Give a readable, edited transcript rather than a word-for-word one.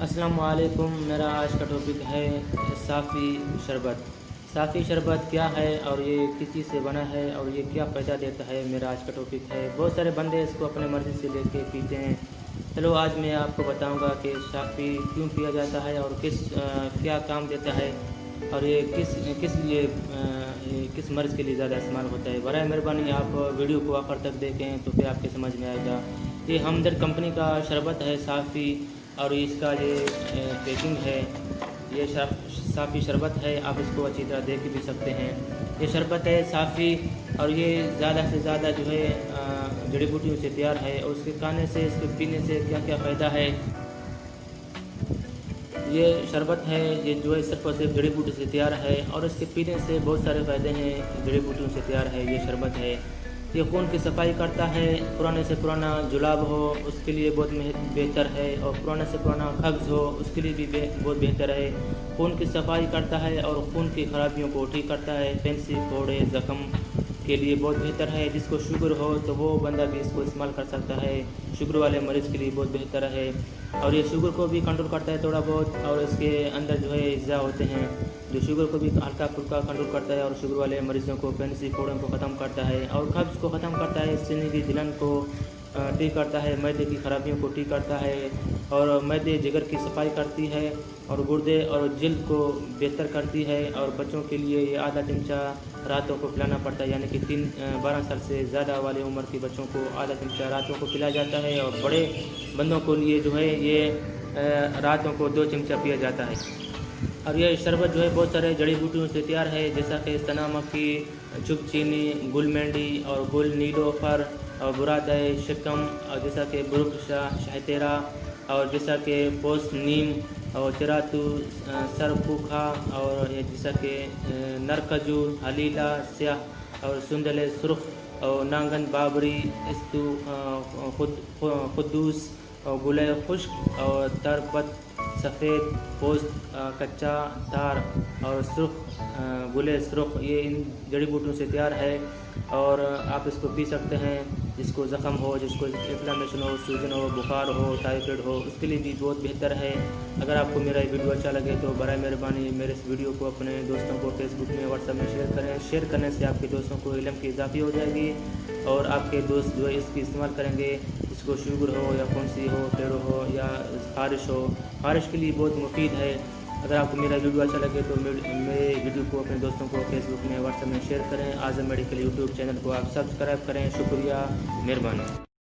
السلام علیکم، میرا آج کا ٹاپک ہے صافی شربت۔ صافی شربت کیا ہے اور یہ کس چیز سے بنا ہے اور یہ کیا فائدہ دیتا ہے، میرا آج کا ٹاپک ہے۔ بہت سارے بندے اس کو اپنے مرضی سے لے کے پیتے ہیں۔ چلو آج میں آپ کو بتاؤں گا کہ صافی کیوں پیا جاتا ہے اور کیا کام دیتا ہے اور یہ کس مرض کے لیے زیادہ استعمال ہوتا ہے۔ برائے مہربانی آپ ویڈیو کو آخر تک دیکھیں تو پھر آپ کے سمجھ میں آئے گا۔ یہ ہمدرد کمپنی کا شربت ہے صافی، اور اس کا یہ پیکنگ ہے، یہ صافی شربت ہے۔ آپ اس کو اچھی طرح دیکھ بھی سکتے ہیں۔ یہ شربت ہے صافی، اور یہ زیادہ سے زیادہ جو ہے جڑی بوٹیوں سے تیار ہے، اور اس کے کھانے سے، اس کے پینے سے کیا کیا فائدہ ہے۔ یہ شربت ہے، یہ جو ہے صرف اور صرف جڑی بوٹی سے تیار ہے، اور اس کے پینے سے بہت سارے فائدے ہیں۔ جڑی بوٹیوں سے تیار ہے یہ شربت ہے۔ یہ خون کی صفائی کرتا ہے، پرانے سے پرانا جلاب ہو اس کے لیے بہت بہتر ہے، اور پرانے سے پرانا قبض ہو اس کے لیے بھی بہت بہتر ہے۔ خون کی صفائی کرتا ہے اور خون کی خرابیوں کو ٹھیک کرتا ہے۔ پینسی، پھوڑے، زخم کے لیے بہت بہتر ہے۔ جس کو شوگر ہو تو وہ بندہ بھی اس کو استعمال کر سکتا ہے۔ شوگر والے مریض کے لیے بہت بہتر ہے، اور یہ شوگر کو بھی کنٹرول کرتا ہے تھوڑا بہت، اور اس کے اندر جو ہے اجزاء ہوتے ہیں جو شوگر کو بھی ہلکا پھلکا کنٹرول کرتا ہے، اور شوگر والے مریضوں کو پینسی، پھوڑوں کو ختم کرتا ہے، اور قبض کو ختم کرتا ہے، سینے کی جلن کو ٹھیک کرتا ہے، معدے کی خرابیوں کو ٹھیک کرتا ہے، اور معدے جگر کی صفائی کرتی ہے، اور گردے اور جلد کو بہتر کرتی ہے۔ اور بچوں کے لیے یہ آدھا چمچہ راتوں کو پلانا پڑتا ہے، یعنی کہ 12 سال سے زیادہ والے عمر کے بچوں کو آدھا چمچہ راتوں کو پلایا جاتا ہے، اور بڑے بندوں کو لیے جو ہے یہ راتوں کو 2 چمچہ پیا جاتا ہے۔ اور یہ شربت جو ہے بہت سارے جڑی بوٹیوں سے تیار ہے، جیسا کہ سنا مکی، چپ چینی، گل مینڈی اور گل نیلو فر، اور برادہ شکم، اور جیسا کہ برک شہتیرا، اور جیسا کہ پوس نیم، اور چراتو سرپوکھا، اور جیسا کہ نرکجو، حلیلہ سیاہ، اور سندل سرخ، اور نانگن بابری، استو خدوس، اور گلے خشک، اور تربت سفید پوست، کچا تار، اور سرخ گلے سرخ، یہ ان جڑی بوٹیوں سے تیار ہے، اور آپ اس کو پی سکتے ہیں۔ جس کو زخم ہو، جس کو انفلامشن ہو، سوجن ہو، بخار ہو، ٹائیفائڈ ہو، اس کے لیے بھی بہت بہتر ہے۔ اگر آپ کو میرا یہ ویڈیو اچھا لگے تو برائے مہربانی میرے اس ویڈیو کو اپنے دوستوں کو فیس بک میں، واٹس ایپ میں شیئر کریں۔ شیئر کرنے سے آپ کے دوستوں کو علم کی اضافی ہو جائے گی، اور آپ کے دوست جو ہے اس کی استعمال کریں گے۔ جس کو شوگر ہو یا کھانسی ہو، پیڑو ہو، یا خارش ہو، خارش کے لیے بہت مفید ہے۔ اگر آپ کو میرا ویڈیو اچھا لگے تو میرے ویڈیو کو اپنے دوستوں کو فیس بک میں، واٹس ایپ میں شیئر کریں۔ اعظم میڈیکل یوٹیوب چینل کو آپ سبسکرائب کریں۔ شکریہ، مہربانی۔